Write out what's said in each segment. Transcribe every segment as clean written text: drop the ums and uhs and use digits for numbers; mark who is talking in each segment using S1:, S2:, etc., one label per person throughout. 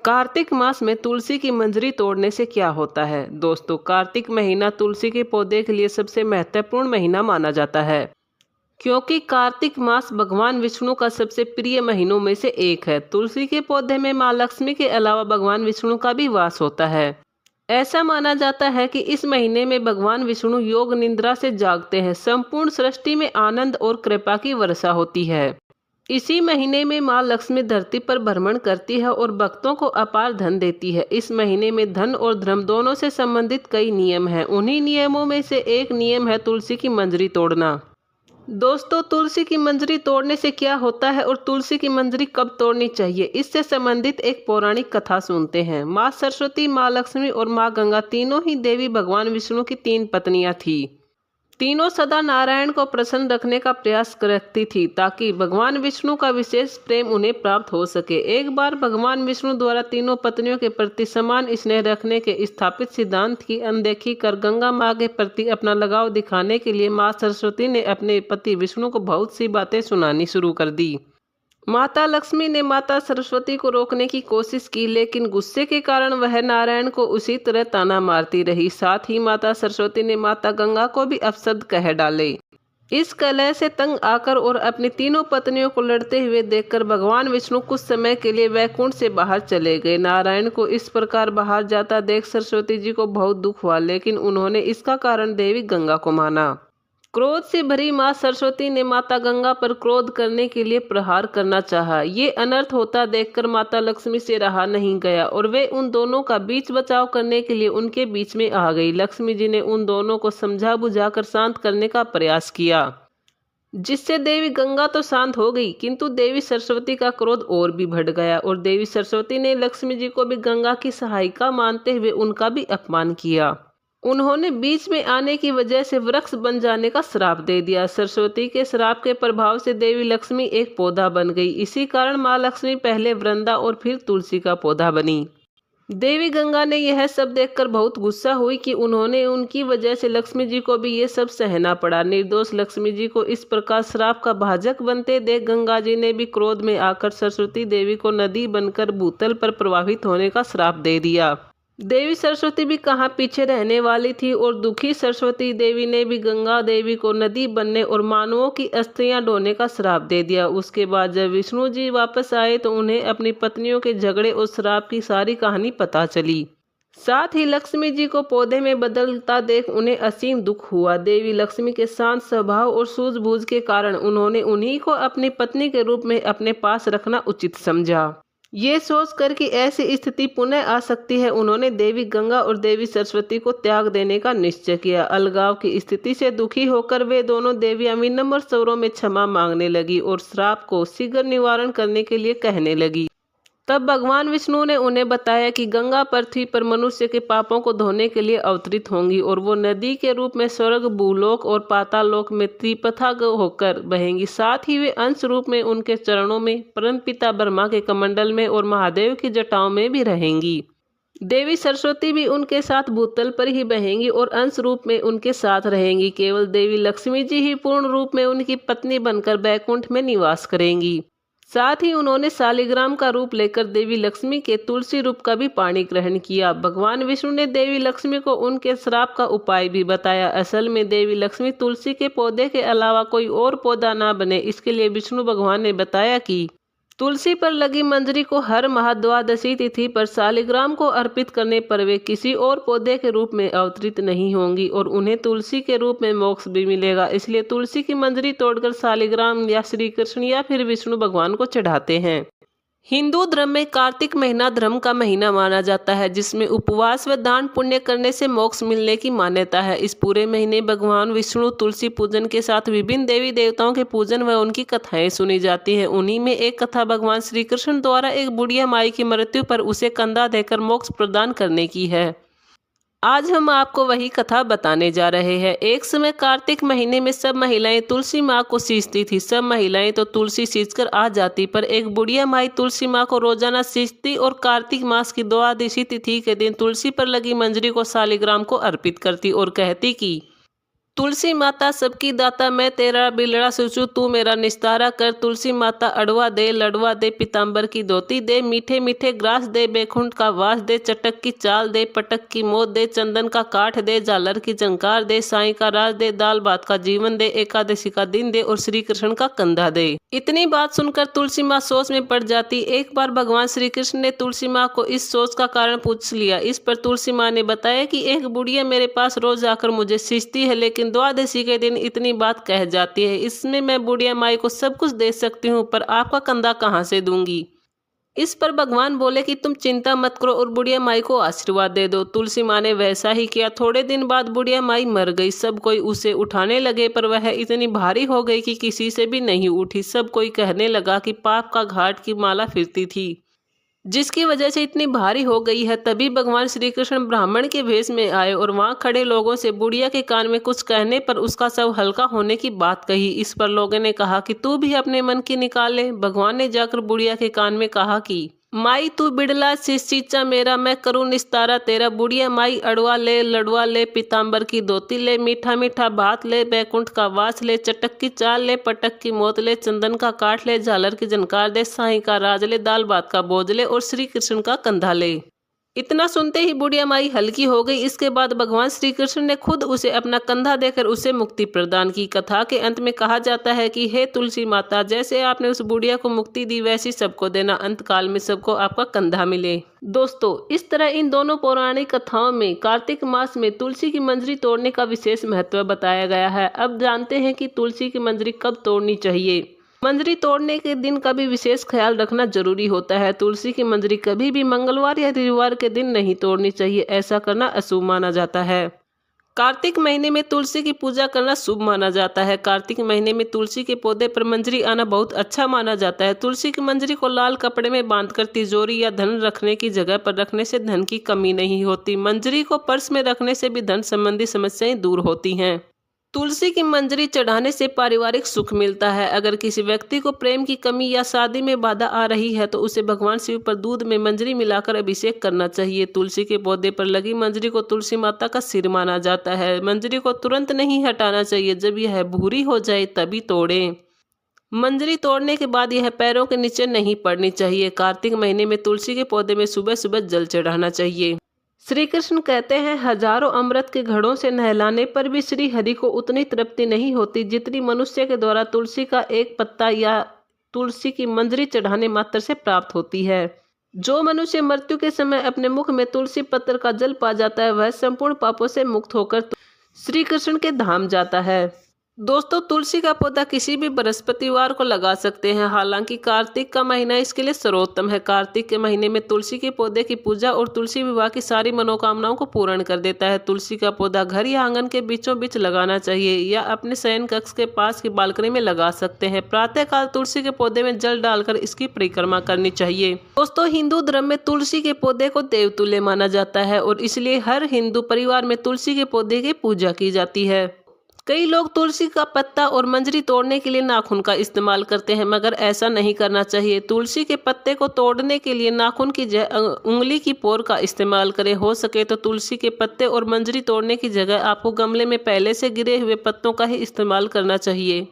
S1: कार्तिक मास में तुलसी की मंजरी तोड़ने से क्या होता है। दोस्तों, कार्तिक महीना तुलसी के पौधे के लिए सबसे महत्वपूर्ण महीना माना जाता है, क्योंकि कार्तिक मास भगवान विष्णु का सबसे प्रिय महीनों में से एक है। तुलसी के पौधे में माँ लक्ष्मी के अलावा भगवान विष्णु का भी वास होता है। ऐसा माना जाता है कि इस महीने में भगवान विष्णु योग निद्रा से जागते हैं। संपूर्ण सृष्टि में आनंद और कृपा की वर्षा होती है। इसी महीने में माँ लक्ष्मी धरती पर भ्रमण करती है और भक्तों को अपार धन देती है। इस महीने में धन और धर्म दोनों से संबंधित कई नियम हैं। उन्हीं नियमों में से एक नियम है तुलसी की मंजरी तोड़ना। दोस्तों, तुलसी की मंजरी तोड़ने से क्या होता है और तुलसी की मंजरी कब तोड़नी चाहिए, इससे संबंधित एक पौराणिक कथा सुनते हैं। माँ सरस्वती, माँ लक्ष्मी और माँ गंगा तीनों ही देवी भगवान विष्णु की तीन पत्नियां थी। तीनों सदा नारायण को प्रसन्न रखने का प्रयास करती थी ताकि भगवान विष्णु का विशेष प्रेम उन्हें प्राप्त हो सके। एक बार भगवान विष्णु द्वारा तीनों पत्नियों के प्रति समान स्नेह रखने के स्थापित सिद्धांत की अनदेखी कर गंगा माँ के प्रति अपना लगाव दिखाने के लिए माँ सरस्वती ने अपने पति विष्णु को बहुत सी बातें सुनानी शुरू कर दी। माता लक्ष्मी ने माता सरस्वती को रोकने की कोशिश की, लेकिन गुस्से के कारण वह नारायण को उसी तरह ताना मारती रही। साथ ही माता सरस्वती ने माता गंगा को भी अपशब्द कह डाले। इस कलह से तंग आकर और अपनी तीनों पत्नियों को लड़ते हुए देखकर भगवान विष्णु कुछ समय के लिए वैकुंठ से बाहर चले गए। नारायण को इस प्रकार बाहर जाता देख सरस्वती जी को बहुत दुख हुआ, लेकिन उन्होंने इसका कारण देवी गंगा को माना। क्रोध से भरी माँ सरस्वती ने माता गंगा पर क्रोध करने के लिए प्रहार करना चाहा। ये अनर्थ होता देखकर माता लक्ष्मी से रहा नहीं गया और वे उन दोनों का बीच बचाव करने के लिए उनके बीच में आ गई। लक्ष्मी जी ने उन दोनों को समझा बुझाकर शांत करने का प्रयास किया, जिससे देवी गंगा तो शांत हो गई, किंतु देवी सरस्वती का क्रोध और भी बढ़ गया और देवी सरस्वती ने लक्ष्मी जी को भी गंगा की सहायिका मानते हुए उनका भी अपमान किया। उन्होंने बीच में आने की वजह से वृक्ष बन जाने का श्राप दे दिया। सरस्वती के श्राप के प्रभाव से देवी लक्ष्मी एक पौधा बन गई। इसी कारण माँ लक्ष्मी पहले वृंदा और फिर तुलसी का पौधा बनी। देवी गंगा ने यह सब देखकर बहुत गुस्सा हुई कि उन्होंने उनकी वजह से लक्ष्मी जी को भी ये सब सहना पड़ा। निर्दोष लक्ष्मी जी को इस प्रकार श्राप का भाजक बनते देख गंगा जी ने भी क्रोध में आकर सरस्वती देवी को नदी बनकर भूतल पर प्रवाहित होने का श्राप दे दिया। देवी सरस्वती भी कहाँ पीछे रहने वाली थी और दुखी सरस्वती देवी ने भी गंगा देवी को नदी बनने और मानवों की अस्थियां ढोने का श्राप दे दिया। उसके बाद जब विष्णु जी वापस आए तो उन्हें अपनी पत्नियों के झगड़े और श्राप की सारी कहानी पता चली। साथ ही लक्ष्मी जी को पौधे में बदलता देख उन्हें असीम दुख हुआ। देवी लक्ष्मी के शांत स्वभाव और सूझबूझ के कारण उन्होंने उन्हीं को अपनी पत्नी के रूप में अपने पास रखना उचित समझा। ये सोचकर कि ऐसी स्थिति पुनः आ सकती है, उन्होंने देवी गंगा और देवी सरस्वती को त्याग देने का निश्चय किया। अलगाव की स्थिति से दुखी होकर वे दोनों देवियां विनम्र स्वरों में क्षमा मांगने लगी और श्राप को शीघ्र निवारण करने के लिए कहने लगी। तब भगवान विष्णु ने उन्हें बताया कि गंगा पृथ्वी पर मनुष्य के पापों को धोने के लिए अवतरित होंगी और वो नदी के रूप में स्वर्ग, भूलोक और पाताल लोक में त्रिपथा होकर बहेंगी। साथ ही वे अंश रूप में उनके चरणों में, परमपिता ब्रह्मा के कमंडल में और महादेव की जटाओं में भी रहेंगी। देवी सरस्वती भी उनके साथ भूतल पर ही बहेंगी और अंश रूप में उनके साथ रहेंगी। केवल देवी लक्ष्मी जी ही पूर्ण रूप में उनकी पत्नी बनकर बैकुंठ में निवास करेंगी। साथ ही उन्होंने शालिग्राम का रूप लेकर देवी लक्ष्मी के तुलसी रूप का भी पाणी ग्रहण किया। भगवान विष्णु ने देवी लक्ष्मी को उनके श्राप का उपाय भी बताया। असल में देवी लक्ष्मी तुलसी के पौधे के अलावा कोई और पौधा ना बने, इसके लिए विष्णु भगवान ने बताया कि तुलसी पर लगी मंजरी को हर माह द्वादशी तिथि पर शालिग्राम को अर्पित करने पर वे किसी और पौधे के रूप में अवतरित नहीं होंगी और उन्हें तुलसी के रूप में मोक्ष भी मिलेगा। इसलिए तुलसी की मंजरी तोड़कर शालिग्राम या श्री कृष्ण या फिर विष्णु भगवान को चढ़ाते हैं। हिंदू धर्म में कार्तिक महीना धर्म का महीना माना जाता है, जिसमें उपवास व दान पुण्य करने से मोक्ष मिलने की मान्यता है। इस पूरे महीने भगवान विष्णु तुलसी पूजन के साथ विभिन्न देवी देवताओं के पूजन व उनकी कथाएं सुनी जाती हैं। उन्हीं में एक कथा भगवान श्री कृष्ण द्वारा एक बुढ़िया माई की मृत्यु पर उसे कंधा देकर मोक्ष प्रदान करने की है। आज हम आपको वही कथा बताने जा रहे हैं। एक समय कार्तिक महीने में सब महिलाएं तुलसी माँ को सींचती थी। सब महिलाएं तो तुलसी सींचकर आ जाती, पर एक बुढ़िया माई तुलसी माँ को रोजाना सींचती और कार्तिक मास की द्वादशी तिथि के दिन तुलसी पर लगी मंजरी को शालिग्राम को अर्पित करती और कहती कि तुलसी माता सबकी दाता, मैं तेरा बिलड़ा सोचूं तू मेरा निस्तारा कर। तुलसी माता अड़वा दे लड़वा दे, पीताम्बर की धोती दे, मीठे मीठे ग्रास दे, बैकुंठ का वास दे, चटक की चाल दे, पटक की मौत दे, चंदन का काठ दे, झालर की झंकार दे, साईं का राज दे, दाल भात का जीवन दे, एकादशी का दिन दे और श्री कृष्ण का कंधा दे। इतनी बात सुनकर तुलसी माँ सोच में पड़ जाती। एक बार भगवान श्री कृष्ण ने तुलसी माँ को इस सोच का कारण पूछ लिया। इस पर तुलसी माँ ने बताया कि एक बुढ़िया मेरे पास रोज आकर मुझे सींचती है, लेकिन द्वादशी के दिन इतनी बात कह जाती है। इसमें मैं बुढ़िया माई को सब कुछ दे सकती हूँ, पर आपका कंधा कहाँ से दूंगी। इस पर भगवान बोले कि तुम चिंता मत करो और बुढ़िया माई को आशीर्वाद दे दो। तुलसी माँ ने वैसा ही किया। थोड़े दिन बाद बुढ़िया माई मर गई। सब कोई उसे उठाने लगे, पर वह इतनी भारी हो गई कि किसी से भी नहीं उठी। सब कोई कहने लगा कि पाप का घाट की माला फिरती थी, जिसकी वजह से इतनी भारी हो गई है। तभी भगवान श्री कृष्ण ब्राह्मण के भेष में आए और वहां खड़े लोगों से बुढ़िया के कान में कुछ कहने पर उसका शव हल्का होने की बात कही। इस पर लोगों ने कहा कि तू भी अपने मन की निकाल ले। भगवान ने जाकर बुढ़िया के कान में कहा कि माई तू बिड़ला सींचा मेरा, मैं करूँ निस्तारा तेरा। बुढ़िया माई अड़वा ले लड़वा ले, पीताम्बर की धोती ले, मीठा मीठा भात ले, बैकुंठ का वास ले, चटक की चाल ले, पटक की मौत ले, चंदन का काठ ले, झालर की झनकार दे, साईं का राज ले, दाल भात का बोझ ले और श्री कृष्ण का कंधा ले। इतना सुनते ही बुढ़िया माई हल्की हो गई। इसके बाद भगवान श्री कृष्ण ने खुद उसे अपना कंधा देकर उसे मुक्ति प्रदान की। कथा के अंत में कहा जाता है कि हे तुलसी माता, जैसे आपने उस बुढ़िया को मुक्ति दी वैसी सबको देना, अंत काल में सबको आपका कंधा मिले। दोस्तों, इस तरह इन दोनों पौराणिक कथाओं में कार्तिक मास में तुलसी की मंजरी तोड़ने का विशेष महत्व बताया गया है। अब जानते हैं कि तुलसी की मंजरी कब तोड़नी चाहिए। मंजरी तोड़ने के दिन का भी विशेष ख्याल रखना जरूरी होता है। तुलसी की मंजरी कभी भी मंगलवार या रविवार के दिन नहीं तोड़नी चाहिए, ऐसा करना अशुभ माना जाता है। कार्तिक महीने में तुलसी की पूजा करना शुभ माना जाता है। कार्तिक महीने में तुलसी के पौधे पर मंजरी आना बहुत अच्छा माना जाता है। तुलसी की मंजरी को लाल कपड़े में बांधकर तिजोरी या धन रखने की जगह पर रखने से धन की कमी नहीं होती। मंजरी को पर्स में रखने से भी धन संबंधी समस्याएं दूर होती हैं। तुलसी की मंजरी चढ़ाने से पारिवारिक सुख मिलता है। अगर किसी व्यक्ति को प्रेम की कमी या शादी में बाधा आ रही है तो उसे भगवान शिव पर दूध में मंजरी मिलाकर अभिषेक करना चाहिए। तुलसी के पौधे पर लगी मंजरी को तुलसी माता का सिर माना जाता है। मंजरी को तुरंत नहीं हटाना चाहिए, जब यह भूरी हो जाए तभी तोड़ें। मंजरी तोड़ने के बाद यह पैरों के नीचे नहीं पड़नी चाहिए। कार्तिक महीने में तुलसी के पौधे में सुबह सुबह जल चढ़ाना चाहिए। श्री कृष्ण कहते हैं, हजारों अमृत के घड़ों से नहलाने पर भी श्री हरि को उतनी तृप्ति नहीं होती जितनी मनुष्य के द्वारा तुलसी का एक पत्ता या तुलसी की मंजरी चढ़ाने मात्र से प्राप्त होती है। जो मनुष्य मृत्यु के समय अपने मुख में तुलसी पत्र का जल पा जाता है, वह संपूर्ण पापों से मुक्त होकर श्री कृष्ण के धाम जाता है। दोस्तों, तुलसी का पौधा किसी भी बृहस्पतिवार को लगा सकते हैं। हालांकि कार्तिक का महीना इसके लिए सर्वोत्तम है। कार्तिक के महीने में तुलसी के पौधे की पूजा और तुलसी विवाह की सारी मनोकामनाओं को पूर्ण कर देता है। तुलसी का पौधा घर या आंगन के बीचों बीच लगाना चाहिए या अपने शयन कक्ष के पास की बालकनी में लगा सकते हैं। प्रातःकाल तुलसी के पौधे में जल डालकर इसकी परिक्रमा करनी चाहिए। दोस्तों, हिंदू धर्म में तुलसी के पौधे को देवतुल्य माना जाता है और इसलिए हर हिंदू परिवार में तुलसी के पौधे की पूजा की जाती है। कई लोग तुलसी का पत्ता और मंजरी तोड़ने के लिए नाखून का इस्तेमाल करते हैं, मगर ऐसा नहीं करना चाहिए। तुलसी के पत्ते को तोड़ने के लिए नाखून की उंगली की पोर का इस्तेमाल करें। हो सके तो तुलसी के पत्ते और मंजरी तोड़ने की जगह आपको गमले में पहले से गिरे हुए पत्तों का ही इस्तेमाल करना चाहिए।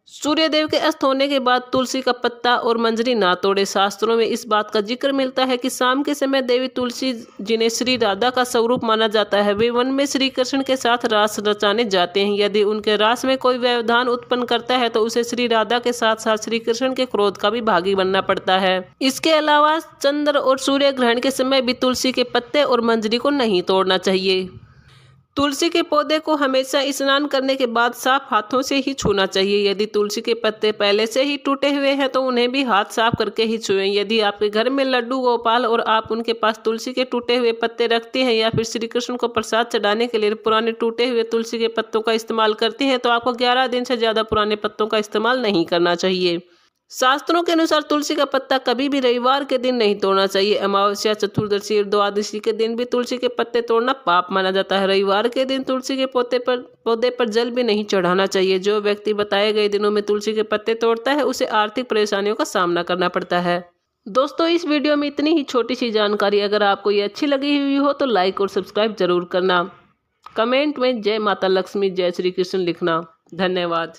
S1: सूर्यदेव के अस्त होने के बाद तुलसी का पत्ता और मंजरी ना तोड़े। शास्त्रों में इस बात का जिक्र मिलता है कि शाम के समय देवी तुलसी, जिन्हें श्री राधा का स्वरूप माना जाता है, वे वन में श्री कृष्ण के साथ रास रचाने जाते हैं। यदि उनके रास में कोई व्यवधान उत्पन्न करता है तो उसे श्री राधा के साथ साथ श्री कृष्ण के क्रोध का भी भागी बनना पड़ता है। इसके अलावा चंद्र और सूर्य ग्रहण के समय भी तुलसी के पत्ते और मंजरी को नहीं तोड़ना चाहिए। तुलसी के पौधे को हमेशा स्नान करने के बाद साफ हाथों से ही छूना चाहिए। यदि तुलसी के पत्ते पहले से ही टूटे हुए हैं तो उन्हें भी हाथ साफ करके ही छुएं। यदि आपके घर में लड्डू गोपाल और आप उनके पास तुलसी के टूटे हुए पत्ते रखते हैं या फिर श्री कृष्ण को प्रसाद चढ़ाने के लिए पुराने टूटे हुए तुलसी के पत्तों का इस्तेमाल करते हैं तो आपको 11 दिन से ज्यादा पुराने पत्तों का इस्तेमाल नहीं करना चाहिए। शास्त्रों के अनुसार तुलसी का पत्ता कभी भी रविवार के दिन नहीं तोड़ना चाहिए। अमावस्या, चतुर्दशी और द्वादशी के दिन भी तुलसी के पत्ते तोड़ना पाप माना जाता है। रविवार के दिन तुलसी के पौधे पर जल भी नहीं चढ़ाना चाहिए। जो व्यक्ति बताए गए दिनों में तुलसी के पत्ते तोड़ता है उसे आर्थिक परेशानियों का सामना करना पड़ता है। दोस्तों, इस वीडियो में इतनी ही छोटी सी जानकारी। अगर आपको ये अच्छी लगी हुई हो तो लाइक और सब्सक्राइब जरूर करना। कमेंट में जय माता लक्ष्मी, जय श्री कृष्ण लिखना। धन्यवाद।